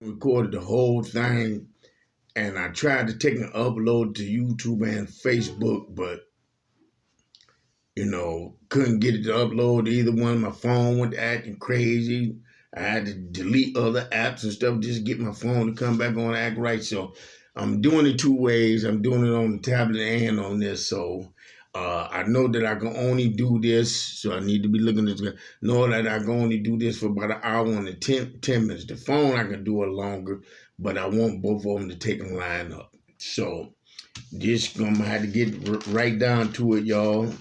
recorded the whole thing, and I tried to take and upload to YouTube and Facebook, but couldn't get it to upload to either one. My phone went acting crazy. I had to delete other apps and stuff just to get my phone to come back on and act right. So I'm doing it two ways. I'm doing it on the tablet and on this. So I know that I can only do this. So I need to be looking at this. Know that I can only do this for about an hour and 10 minutes. The phone, I can do it longer, but I want both of them to take a line up. So just gonna have to get right down to it, y'all.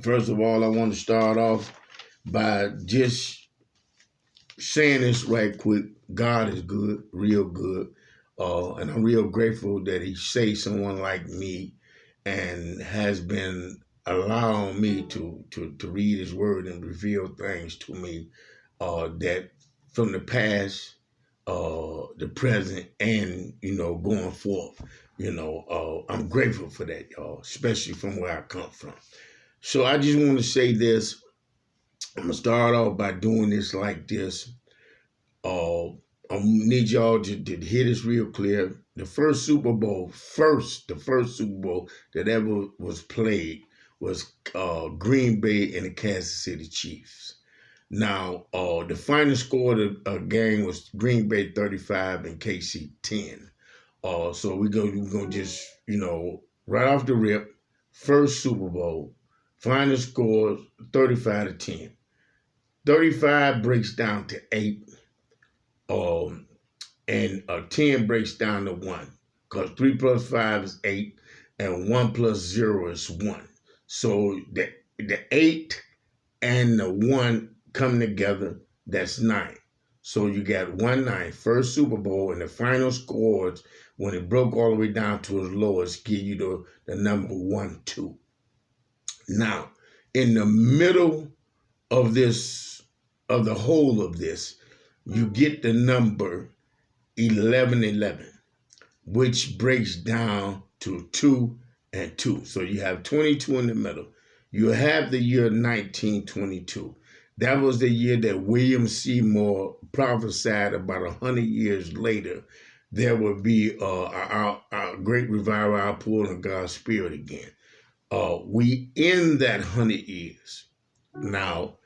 First of all, I want to start off by just saying this right quick. God is good, real good, and I'm real grateful that He saved someone like me and has been allowing me to read His Word and reveal things to me that from the past, the present, and going forth. I'm grateful for that, y'all, especially from where I come from. So I just want to say this. I'm gonna start off by doing this like this. I need y'all to hear this real clear. The first Super Bowl, the first Super Bowl that ever was played was Green Bay and the Kansas City Chiefs. Now, the final score of the game was Green Bay 35 and KC 10. So we're gonna just, right off the rip, first Super Bowl, final score 35 to 10. 35 breaks down to 8, and 10 breaks down to 1. Because 3 plus 5 is 8, and 1 plus 0 is 1. So the 8 and the 1 come together, that's 9. So you got 1-9, first Super Bowl, and the final scores, when it broke all the way down to its lowest, give you the number 1-2. Now, in the middle of the whole of this, you get the number 11-11, which breaks down to 2 and 2. So you have 22 in the middle. You have the year 1922. That was the year that William Seymour prophesied about 100 years later there would be a great revival, outpouring of God's Spirit again. We end that 100 years. Now,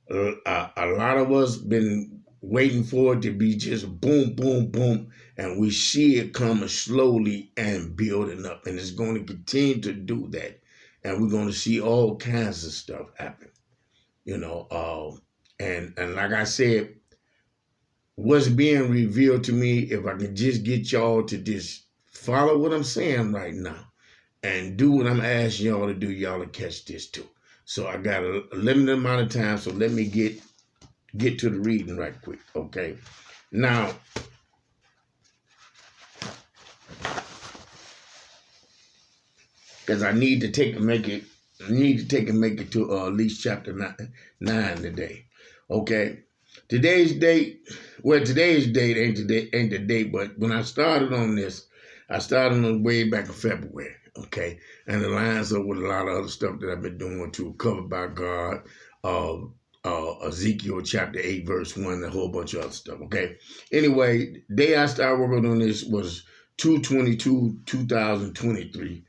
a lot of us been waiting for it to be just boom, boom, boom, and we see it coming slowly and building up, and it's going to continue to do that, and we're going to see all kinds of stuff happen, and like I said, what's being revealed to me, if I can just get y'all to just follow what I'm saying right now and do what I'm asking y'all to do, y'all will catch this too. So I got a limited amount of time, so let me get to the reading right quick, okay? Now, because I need to take and make it to at least chapter 9 today, okay? Today's date ain't the date, but when I started on this, I started on way back in February, okay? And it lines up with a lot of other stuff that I've been doing too, covered by God, Ezekiel chapter 8, verse 1, and a whole bunch of other stuff, okay? Anyway, the day I started working on this was 2/22/2023,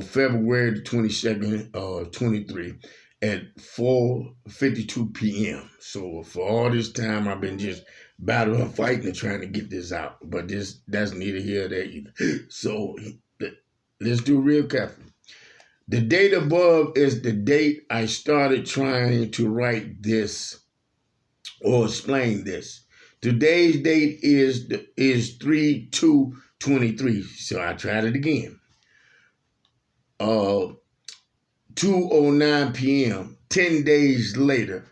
February the 22nd, 23, at 4:52 p.m. So for all this time, I've been just battling, fighting, and trying to get this out. But that's neither here nor there either. So let's do real careful. The date above is the date I started trying to write this or explain this. Today's date is 3/2/23. So I tried it again. 2:09 p.m. 10 days later,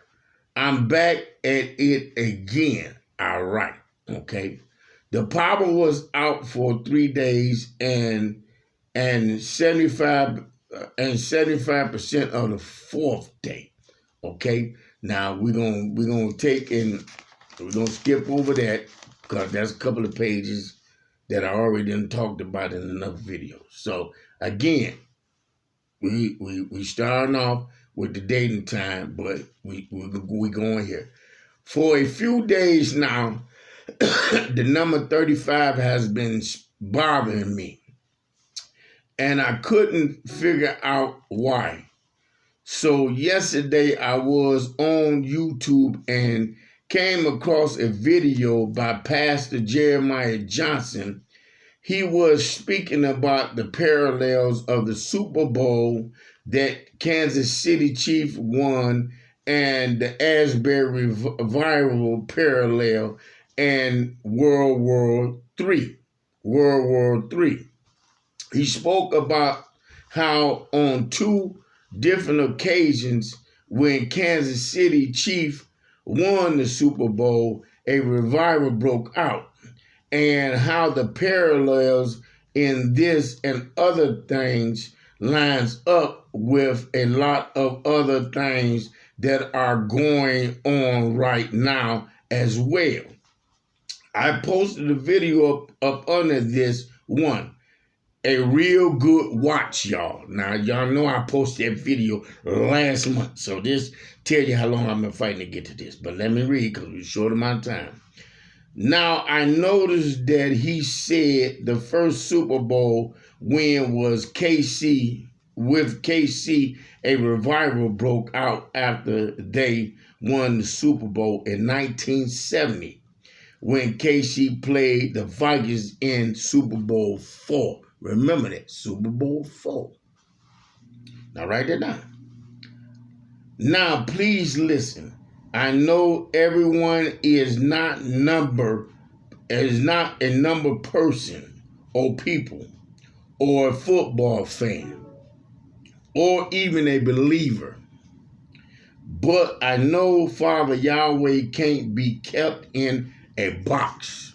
I'm back at it again. All right, okay. The power was out for 3 days, and 75% of the fourth day. Okay, now we're gonna skip over that because that's a couple of pages that I already done talked about in enough videos. So again, we starting off with the date and time, but we going here for a few days now. The number 35 has been bothering me, and I couldn't figure out why. So yesterday I was on YouTube and came across a video by Pastor Jeremiah Johnson. He was speaking about the parallels of the Super Bowl that Kansas City Chiefs won and the Asbury Revival parallel and World War III. World War III. He spoke about how on two different occasions when Kansas City Chiefs won the Super Bowl, a revival broke out, and how the parallels in this and other things lines up with a lot of other things that are going on right now as well. I posted a video up under this one. A real good watch, y'all. Now, y'all know I posted that video last month, so this tell you how long I've been fighting to get to this. But let me read, because we're short amount of time. Now, I noticed that he said the first Super Bowl win was KC. With KC, a revival broke out after they won the Super Bowl in 1970 when KC played the Vikings in Super Bowl IV. Remember that, Super Bowl IV. Now write that down. Now, please listen. I know everyone is not a number person or people or a football fan or even a believer. But I know Father Yahweh can't be kept in a box.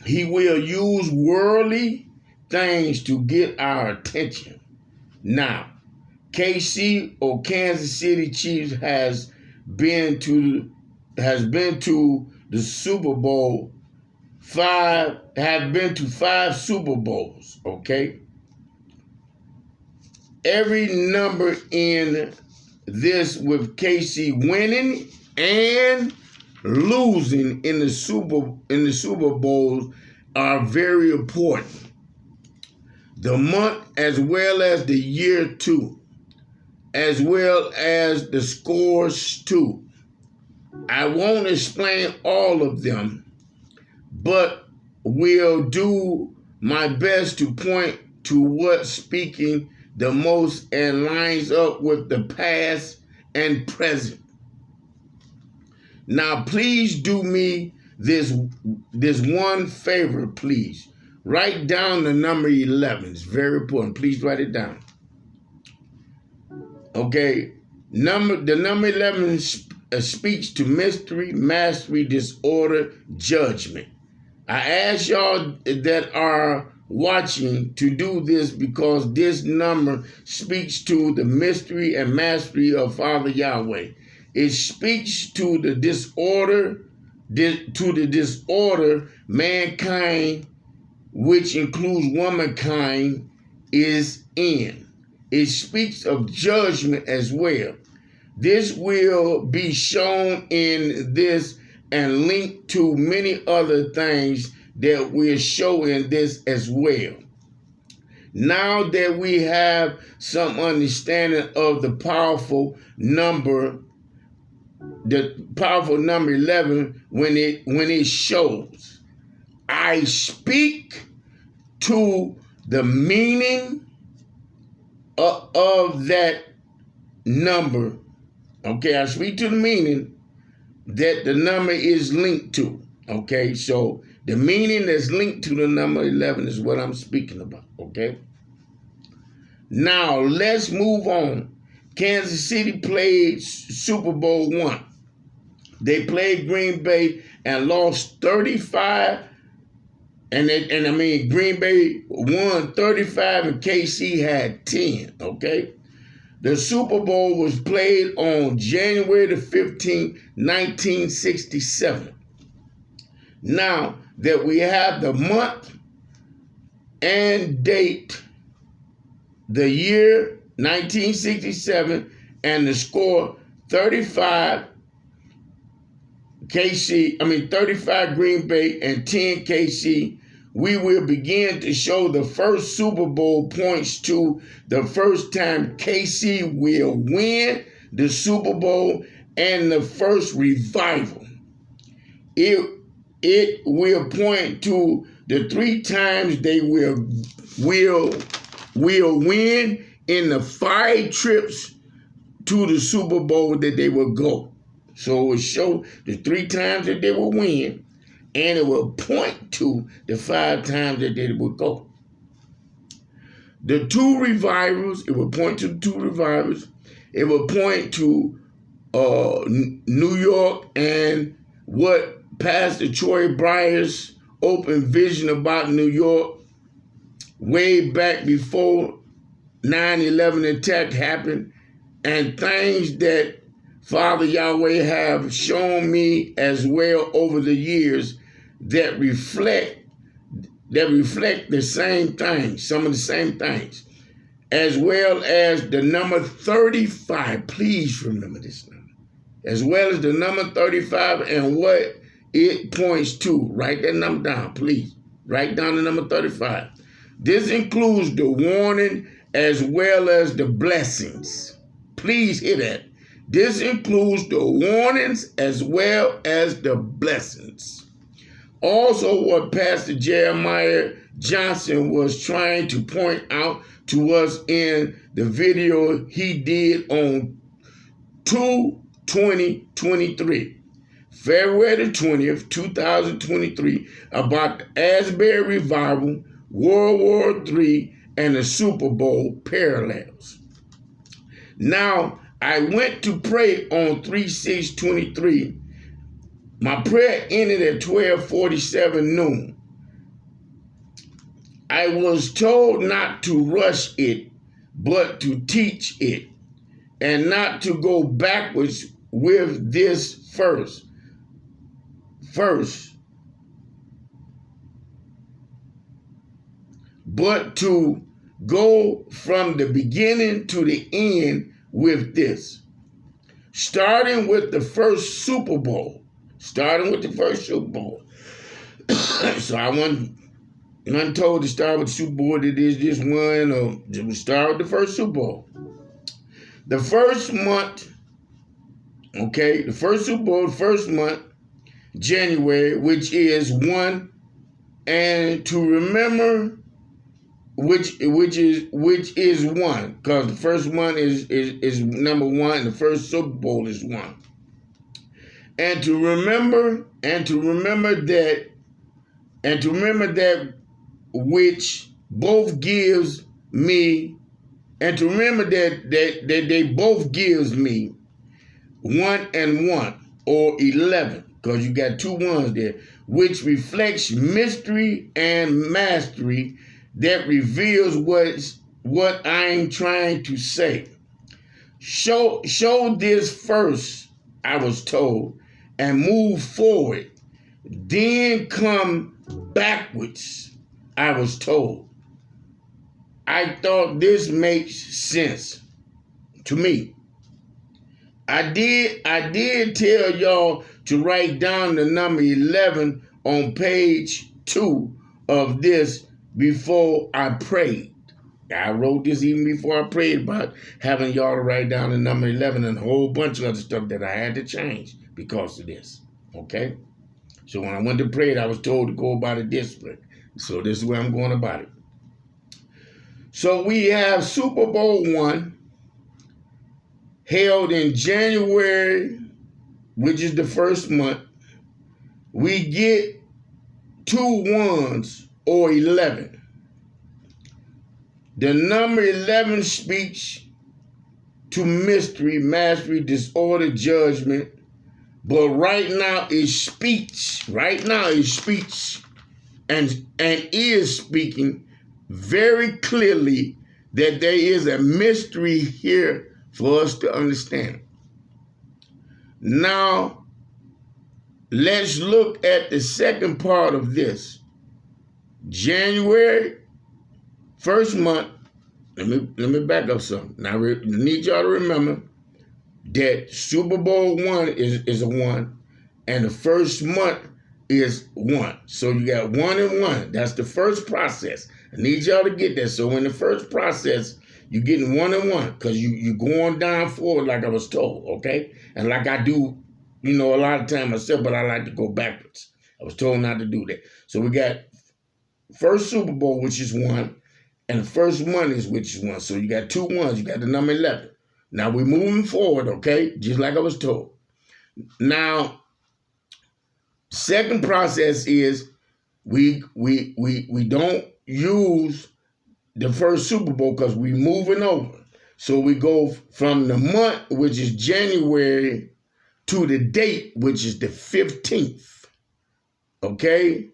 He will use worldly things to get our attention. Now, KC or Kansas City Chiefs has been to the Super Bowl have been to 5 Super Bowls, okay? Every number in this with KC winning and losing in the Super Bowls are very important. The month as well as the year too, as well as the scores too. I won't explain all of them, but will do my best to point to what's speaking the most and lines up with the past and present. Now, please do me this one favor, please. Write down the number 11. It's very important. Please write it down. Okay, the number 11 speaks to mystery, mastery, disorder, judgment. I ask y'all that are watching to do this because this number speaks to the mystery and mastery of Father Yahweh. It speaks to the disorder, mankind, which includes womankind, is in. It speaks of judgment as well. This will be shown in this and linked to many other things that we'll show in this as well. Now that we have some understanding of the powerful number 11 when it shows, I speak to the meaning of that number. Okay, I speak to the meaning that the number is linked to. Okay, so the meaning that's linked to the number 11 is what I'm speaking about. Okay, now let's move on. Kansas City played Super Bowl I. They played Green Bay and lost 35. Green Bay won 35 and KC had 10, okay? The Super Bowl was played on January the 15th, 1967. Now that we have the month and date, the year 1967, and the score 35 35 Green Bay and 10 KC. We will begin to show the first Super Bowl points to the first time KC will win the Super Bowl and the first revival. It will point to the 3 times they will win in the 5 trips to the Super Bowl that they will go. So it will show the 3 times that they will win, and it will point to the 5 times that they will go. The 2 revivals, it will point to the 2 revivals. It will point to New York and what Pastor Troy Breyer's open vision about New York way back before 9/11 attack happened, and things that Father Yahweh have shown me as well over the years that reflect the same things, some of the same things, as well as the number 35. Please remember this number, as well as the number 35 and what it points to. Write that number down, please. Write down the number 35. This includes the warning as well as the blessings. Please hear that. This includes the warnings as well as the blessings. Also, what Pastor Jeremiah Johnson was trying to point out to us in the video he did on 2/20/23. February the 20th, 2023, about the Asbury Revival, World War III, and the Super Bowl parallels. Now, I went to pray on 3/6/23. My prayer ended at 12:47 noon. I was told not to rush it, but to teach it, and not to go backwards with this first, but to go from the beginning to the end with this. Starting with the first Super Bowl. So I wasn't told to start with the Super Bowl that is this one, or just start with the first Super Bowl. The first month, the first Super Bowl, the first month, January, which is 1, and to remember which is 1, because the first one is number 1, and the first Super Bowl is 1. And to remember that which both gives me, and to remember that they both gives me 1 and 1, or 11, because you got 2 ones there, which reflects mystery and mastery that reveals what I'm trying to say. Show this first, I was told, and move forward. Then come backwards, I was told. I thought this makes sense to me. I did tell y'all to write down the number 11 on page 2 of this before I prayed. I wrote this even before I prayed about having y'all to write down the number 11 and a whole bunch of other stuff that I had to change because of this. Okay? So when I went to pray, I was told to go about it this way. So this is where I'm going about it. So we have Super Bowl I, held in January, which is the first month. We get 2 1s, or 11. The number 11 speaks to mystery, mastery, disorder, judgment. But right now it speaks. And is speaking very clearly that there is a mystery here for us to understand. Now, let's look at the second part of this. January, first month. Let me back up something. Now, I need y'all to remember that Super Bowl I is a 1, and the first month is 1. So you got 1 and 1. That's the first process. I need y'all to get that. So in the first process, you're getting 1 and 1 because you going down forward like I was told, okay? And like I do, a lot of time myself, but I like to go backwards. I was told not to do that. So we got first Super Bowl, which is 1, and the first month is which is 1. So you got 2 1s. You got the number 11. Now we're moving forward, okay? Just like I was told. Now, second process is we don't use the first Super Bowl because we're moving over. So we go from the month, which is January, to the date, which is the 15th. Okay?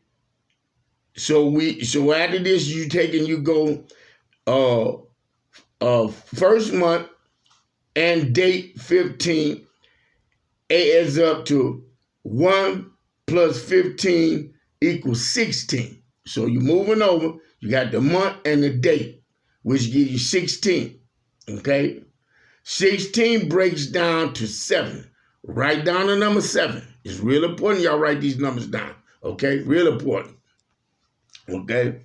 So after this, you go first month and date 15 adds up to 1 plus 15 equals 16. So you're moving over. You got the month and the date, which gives you 16. Okay? 16 breaks down to 7. Write down the number 7. It's real important y'all write these numbers down. Okay? Real important. Okay?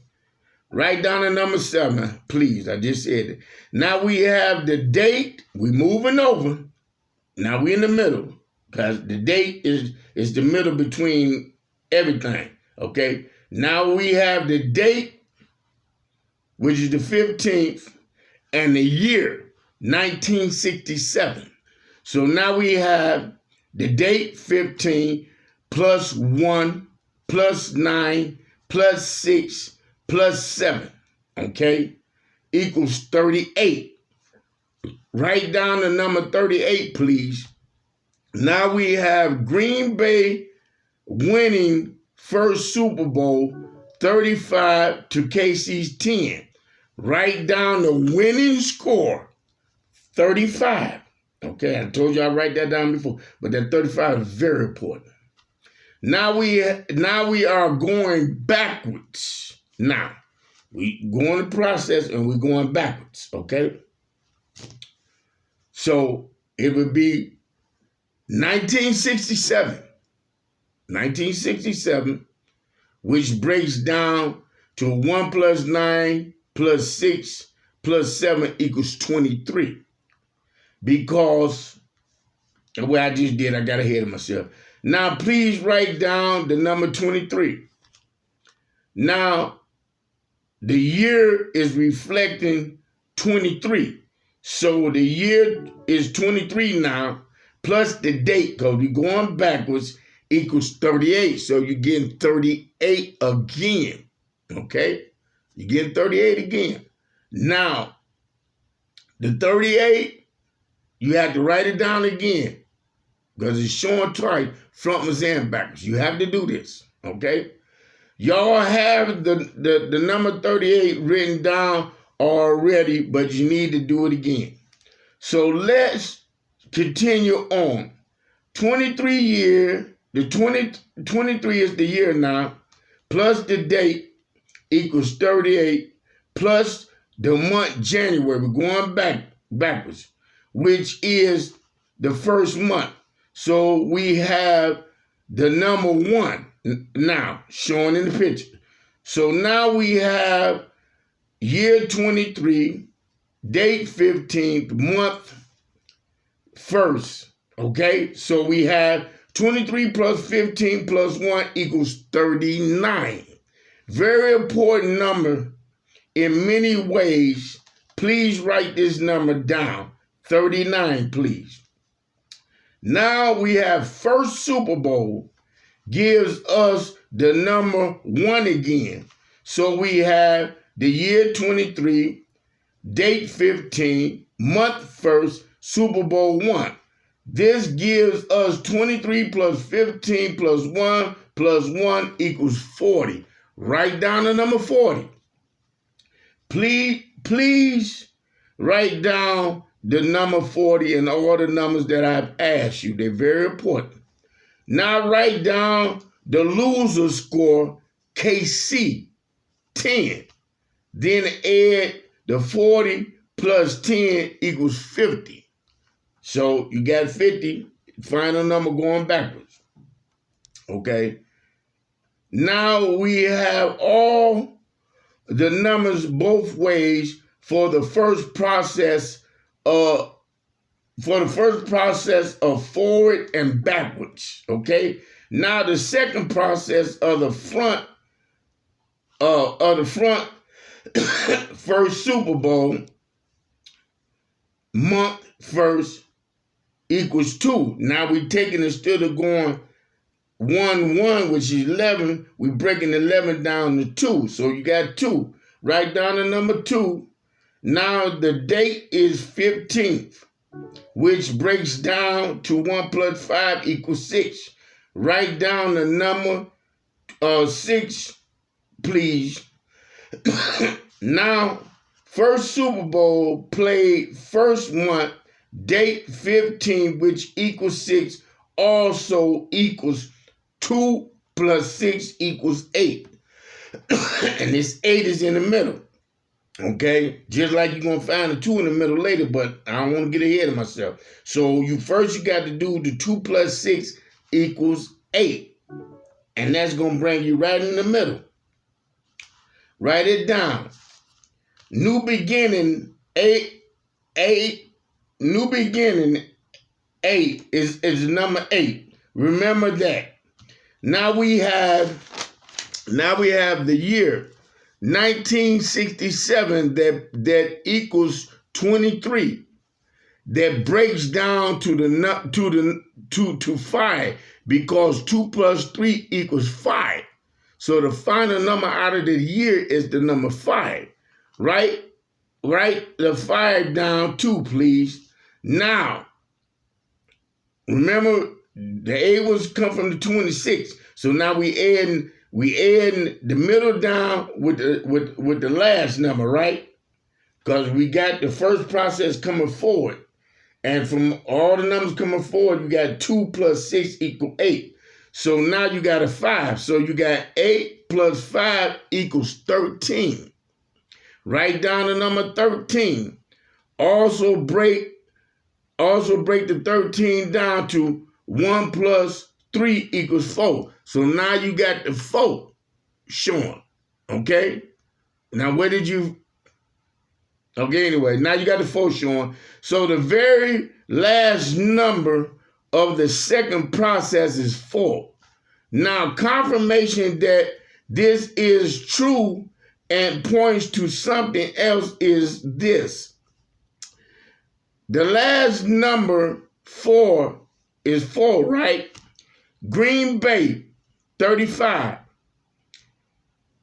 Write down the number 7, please. I just said it. Now we have the date. We're moving over. Now we're in the middle because the date is the middle between everything. Okay? Now we have the date, which is the 15th, and the year, 1967. So now we have the date, 15, plus 1, plus 9, plus 6, plus 7, okay, equals 38. Write down the number 38, please. Now we have Green Bay winning first Super Bowl, 35 to KC's 10. Write down the winning score, 35. Okay, I told you I'd write that down before, but that 35 is very important. Now we are going backwards. Now, we go in the process and we're going backwards, okay? So it would be 1967, which breaks down to 1 plus 9 plus 6 plus 7 equals 23. Because the way I just did, I got ahead of myself. Now, please write down the number 23. Now, the year is reflecting 23. So the year is 23 now, plus the date, because we're going backwards, equals 38. So you're getting 38 again. Okay? You're getting 38 again. Now, the 38, you have to write it down again because it's showing twice, frontwards and backwards. You have to do this, okay? Y'all have the number 38 written down already, but you need to do it again. So let's continue on. 23 year, 23 is the year now, plus the date equals 38, plus the month January. We're going backwards, which is the first month. So we have the number 1 now shown in the picture. So now we have year 23, date 15th, month 1st. Okay, so we have 23 plus 15 plus 1 equals 39. Very important number in many ways. Please write this number down. 39, please. Now we have first Super Bowl gives us the number 1 again. So we have the year 23, date 15, month 1st, Super Bowl 1. This gives us 23 plus 15 plus 1 equals 40. Write down the number 40. Please write down the number 40 and all the numbers that I've asked you. They're very important. Now write down the loser score, KC, 10. Then add the 40 plus 10 equals 50. So you got 50, final number going backwards. Okay. Now we have all the numbers both ways for the first process of forward and backwards. Okay. Now the second process of the front first Super Bowl month first equals 2. Now we taking, instead of going 1, which is 11, we breaking 11 down to 2. So you got 2. Write down the number 2. Now the date is 15th, which breaks down to 1 plus 5 equals 6. Write down the number 6, please. Now, first Super Bowl played first month, date 15, which equals 6, also equals 2 plus 6 equals 8. And this 8 is in the middle. Okay? Just like you're going to find a 2 in the middle later, but I don't want to get ahead of myself. So you got to do the 2 plus 6 equals 8. And that's going to bring you right in the middle. Write it down. New beginning 8 is number 8. Remember that. Now we have the year 1967 that equals 23. That breaks down to 5, because 2 plus 3 equals 5. So the final number out of the year is the number 5. Right? Write the 5 down too, please. Now, remember the 8 was come from the 26. So now we add the middle down with the last number, right? Because we got the first process coming forward. And from all the numbers coming forward, you got 2 plus 6 equal 8. So now you got a 5. So you got 8 plus 5 equals 13. Write down the number 13. Also break the 13 down to 1 plus 3 equals 4. So now you got the 4 showing. Okay? Now where did you... Okay, anyway, now you got the 4 showing. So the very last number of the second process is 4. Now, confirmation that this is true and points to something else is this. The last number 4 is 4, right? Green Bay, 35.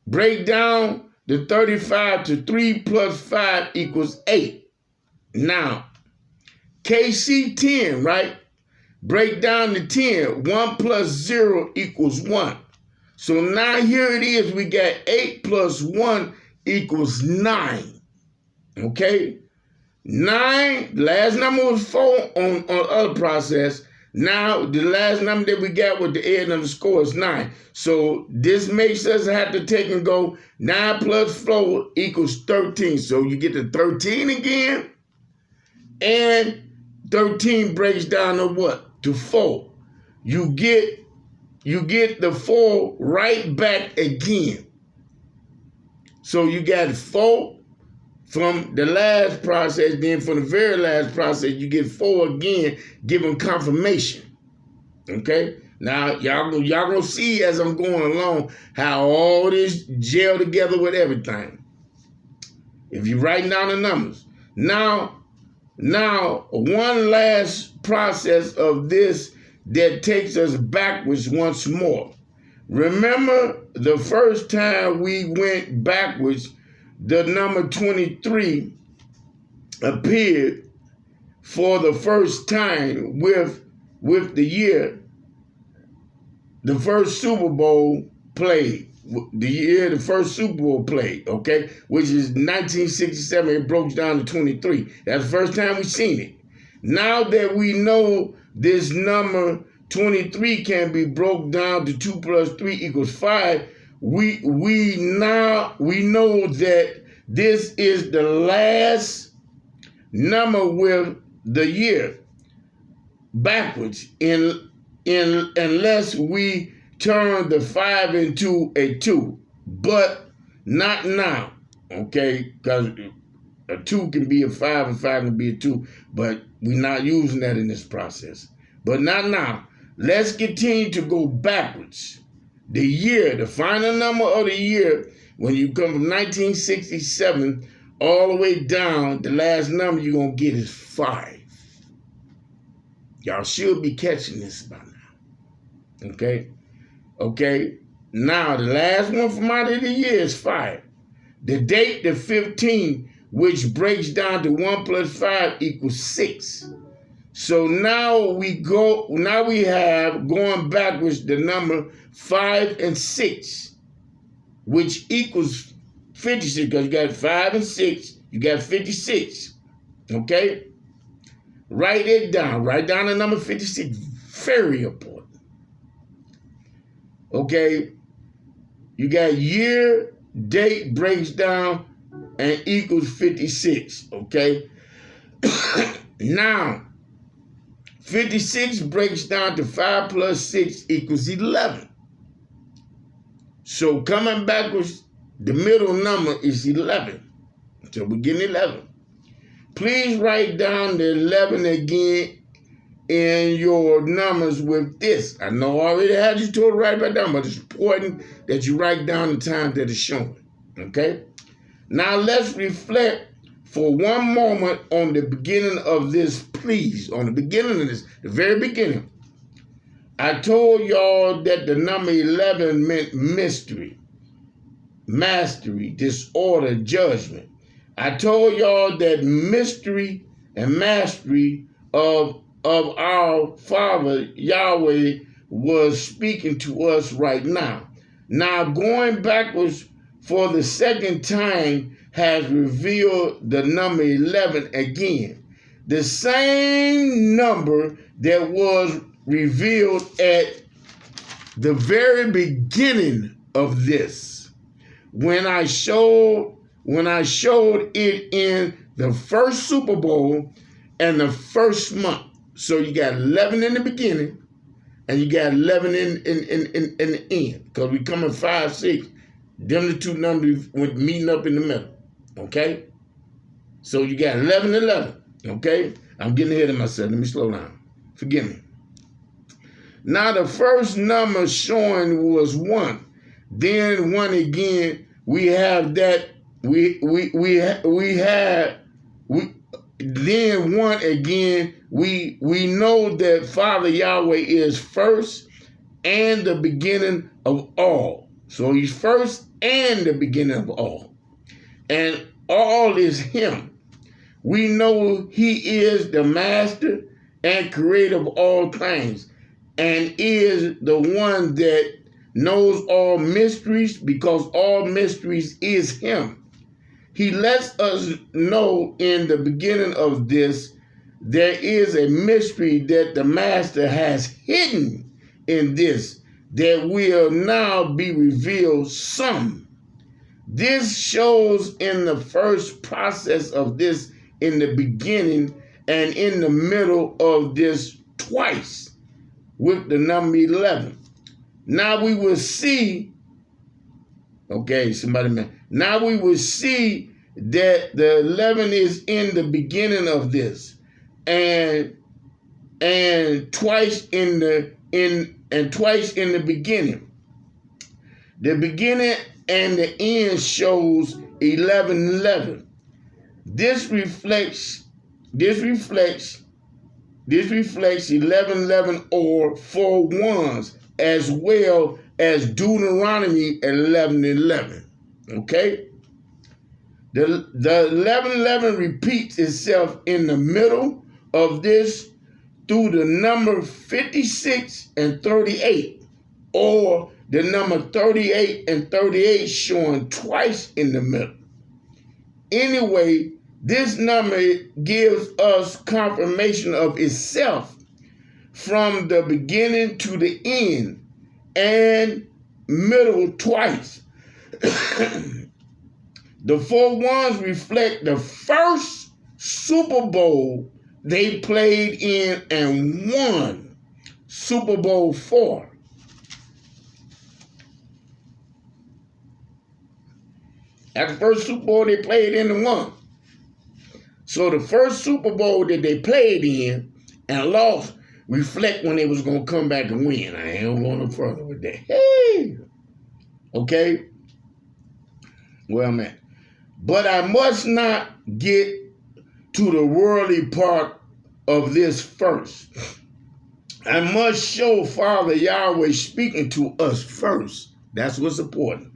Break down the 35 to 3 plus 5 equals 8. Now, KC 10, right? Break down the 10. 1 plus 0 equals 1. So now here it is. We got 8 plus 1 equals 9. Okay? 9, last number was 4 on other process. Now, the last number that we got with the end of the score is 9. So this makes us have to take and go 9 plus 4 equals 13. So you get the 13 again. And 13 breaks down to what? To 4. You get the 4 right back again. So you got 4 from the last process, then from the very last process, you get 4 again, giving confirmation. Okay? Now, y'all gonna see as I'm going along how all this gel together with everything. If you write down the numbers. Now, one last process of this that takes us backwards once more. Remember the first time we went backwards, the number 23 appeared for the first time with the year the first Super Bowl played. The year the first Super Bowl played, okay, which is 1967. It broke down to 23. That's the first time we seen it. Now that we know this number 23 can be broke down to 2 plus 3 equals 5, we know that this is the last number with the year backwards unless we turn the 5 into a 2, but not now, okay? Because a 2 can be a 5 and 5 can be a 2, but we're not using that in this process. But not now. Let's continue to go backwards. The year, the final number of the year, when you come from 1967 all the way down, the last number you're going to get is 5. Y'all should be catching this by now. Okay? Okay? Now, the last one from out of the year is 5. The date, the 15, which breaks down to 1 plus 5 equals 6. So now we have, going backwards, the number 5 and 6, which equals 56, because you got 5 and 6, you got 56. Okay? Write it down. Write down the number 56. Very important. Okay? You got year, date breaks down and equals 56. Okay? Now, 56 breaks down to 5 plus 6 equals 11. So coming backwards, the middle number is 11. So we're getting 11. Please write down the 11 again in your numbers with this. I know I already had you told to write it down, but it's important that you write down the time that it's showing. Okay? Now let's reflect for one moment on the beginning of this, please. On the beginning of this, the very beginning. I told y'all that the number 11 meant mystery, mastery, disorder, judgment. I told y'all that mystery and mastery of our Father Yahweh was speaking to us right now. Now going backwards for the second time has revealed the number 11 again. The same number that was revealed at the very beginning of this. When I showed it in the first Super Bowl and the first month. So you got 11 in the beginning and you got 11 in the end. Because we come in 5, 6. Them the two numbers went meeting up in the middle. Okay? So you got 11, 11. Okay? I'm getting ahead of myself. Let me slow down. Forgive me. Now the first number showing was 1. Then 1 again. We have that. Then 1 again. We know that Father Yahweh is first and the beginning of all. So he's first and the beginning of all. And all is him. We know he is the master and creator of all things and is the one that knows all mysteries because all mysteries is him. He lets us know in the beginning of this there is a mystery that the master has hidden in this that will now be revealed some. This shows in the first process of this in the beginning and in the middle of this twice with the number 11. Now we will see, okay, now we will see that the 11 is in the beginning of this and twice in the beginning. The beginning and the end shows 11:11. This reflects 11:11 or 4 ones as well as Deuteronomy 11:11. Okay? The 11:11 repeats itself in the middle of this through the number 56 and 38, or the number 38 and 38 showing twice in the middle. Anyway, this number gives us confirmation of itself from the beginning to the end and middle twice. The 4 ones reflect the first Super Bowl they played in and won, Super Bowl 4. At the first Super Bowl they played in and won. So the first Super Bowl that they played in and lost reflect when they was going to come back and win. I ain't going no further with that. Hey! Okay? Well, man. But I must not get to the worldly part of this first. I must show Father Yahweh speaking to us first. That's what's important.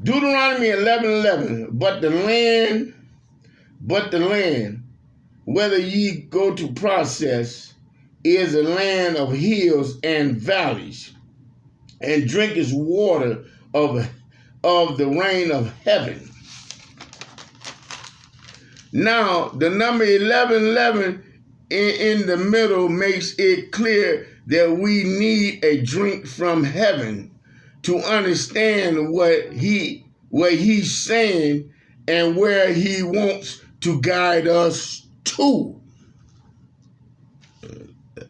Deuteronomy 11:11. But the land, whether ye go to process, is a land of hills and valleys, and drink is water of the rain of heaven. Now, the number 11:11 in the middle makes it clear that we need a drink from heaven to understand what he's saying and where he wants to guide us to.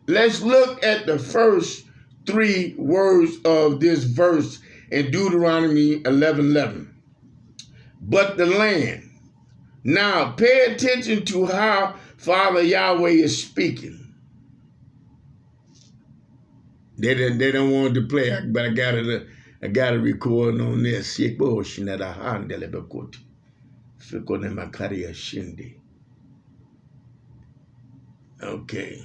Let's look at the first 3 words of this verse in Deuteronomy 11:11. But the land. Now, pay attention to how Father Yahweh is speaking. They don't want to play, but I got a recording on this. Okay.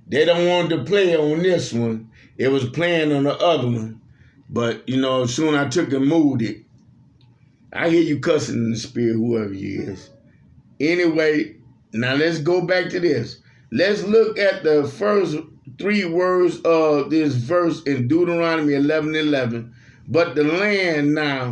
They don't want to play on this one. It was playing on the other one. But, soon I took and moved it. I hear you cussing in the spirit, whoever you is. Anyway, now let's go back to this. Let's look at the first 3 words of this verse in Deuteronomy 11:11. But the land now